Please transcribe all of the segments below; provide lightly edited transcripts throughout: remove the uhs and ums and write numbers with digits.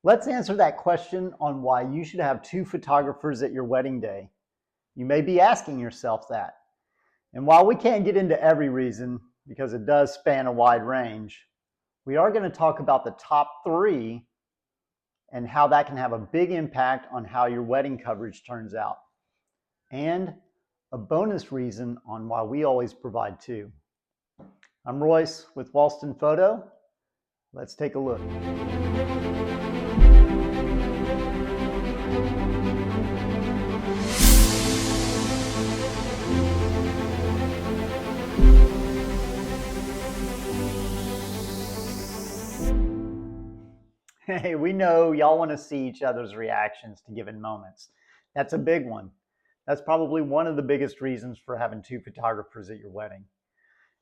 Let's answer that question on why you should have two photographers at your wedding day. You may be asking yourself that. And while we can't get into every reason, because it does span a wide range, we are going to talk about the top three and how that can have a big impact on how your wedding coverage turns out. And a bonus reason on why we always provide two. I'm Royce with Walston Photo. Let's take a look. Hey, we know y'all want to see each other's reactions to given moments. That's a big one. That's probably one of the biggest reasons for having two photographers at your wedding.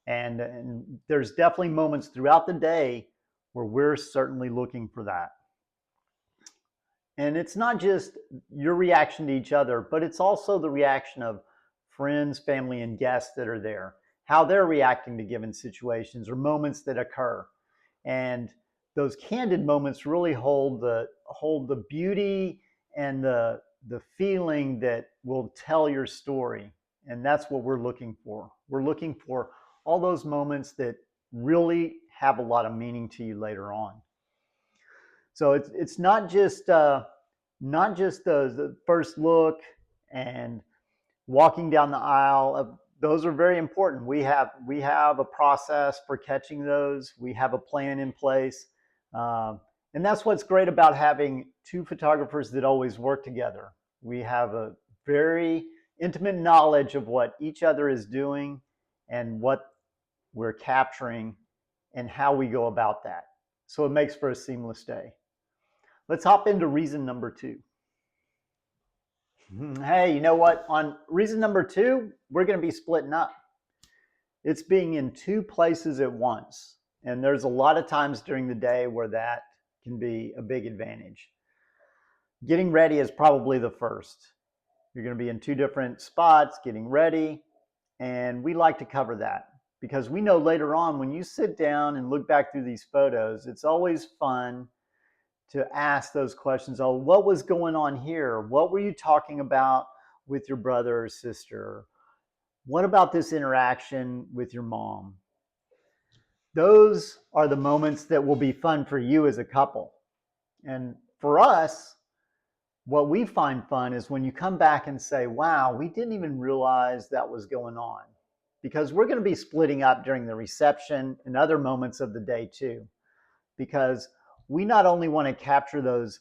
And there's definitely moments throughout the day where we're certainly looking for that. And it's not just your reaction to each other, but it's also the reaction of friends, family, and guests that are there, how they're reacting to given situations or moments that occur. And those candid moments really hold the beauty and the feeling that will tell your story. And that's what we're looking for. We're looking for all those moments that really have a lot of meaning to you later on. So it's not just the first look and walking down the aisle. Those are very important. We have a process for catching those. We have a plan in place. And that's what's great about having two photographers that always work together. We have a very intimate knowledge of what each other is doing and what we're capturing and how we go about that. So it makes for a seamless day. Let's hop into reason number two. Hey, you know what? On reason number two, we're going to be splitting up. It's being in two places at once. And there's a lot of times during the day where that can be a big advantage. Getting ready is probably the first. You're going to be in two different spots, getting ready, and we like to cover that because we know later on when you sit down and look back through these photos, it's always fun to ask those questions. Oh, what was going on here? What were you talking about with your brother or sister? What about this interaction with your mom? Those are the moments that will be fun for you as a couple. And for us, what we find fun is when you come back and say, wow, we didn't even realize that was going on. Because we're going to be splitting up during the reception and other moments of the day too. Because we not only want to capture those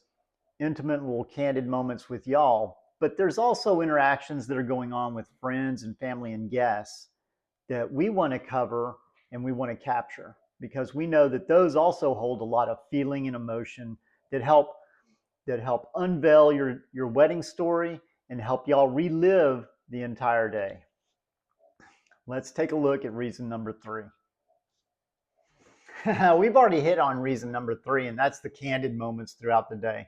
intimate little candid moments with y'all, but there's also interactions that are going on with friends and family and guests that we want to cover and we want to capture because we know that those also hold a lot of feeling and emotion that help unveil your wedding story and help y'all relive the entire day. Let's take a look at reason number three. We've already hit on reason number three, and that's the candid moments throughout the day.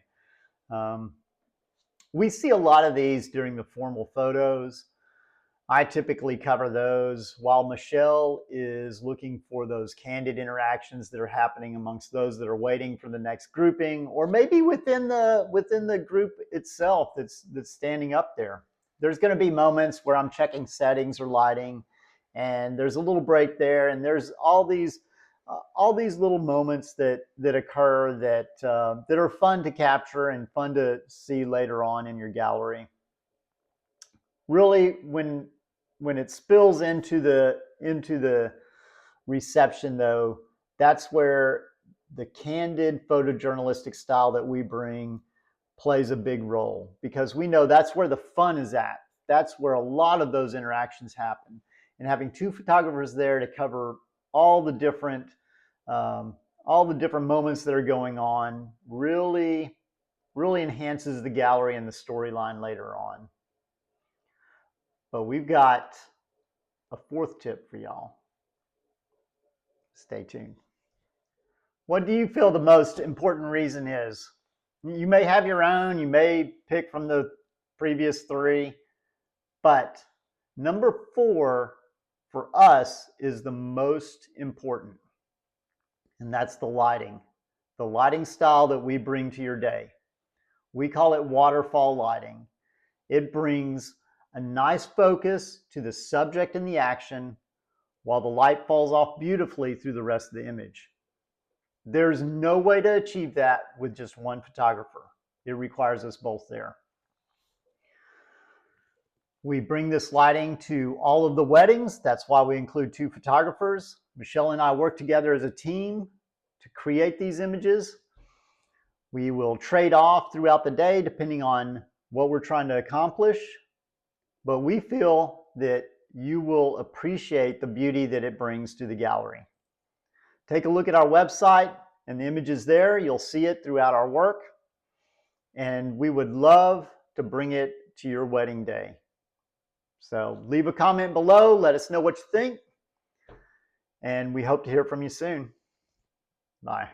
We see a lot of these during the formal photos. I typically cover those while Michelle is looking for those candid interactions that are happening amongst those that are waiting for the next grouping, or maybe within the group itself that's standing up there. There's going to be moments where I'm checking settings or lighting, and there's a little break there, and there's all these little moments that occur that are fun to capture and fun to see later on in your gallery. Really, when it spills into the reception, though, that's where the candid photojournalistic style that we bring plays a big role because we know that's where the fun is at. That's where a lot of those interactions happen. And having two photographers there to cover all the different moments that are going on really enhances the gallery and the storyline later on. But we've got a fourth tip for y'all. Stay tuned. What do you feel the most important reason is? You may have your own, you may pick from the previous three, but number four for us is the most important, and that's the lighting. the lighting style that we bring to your day. We call it waterfall lighting. It brings a nice focus to the subject and the action while the light falls off beautifully through the rest of the image. There's no way to achieve that with just one photographer. It requires us both there. We bring this lighting to all of the weddings. That's why we include 2 photographers. Michelle and I work together as a team to create these images. We will trade off throughout the day depending on what we're trying to accomplish, but we feel that you will appreciate the beauty that it brings to the gallery. Take a look at our website and the images there. You'll see it throughout our work, and we would love to bring it to your wedding day. So leave a comment below, let us know what you think, and we hope to hear from you soon. Bye.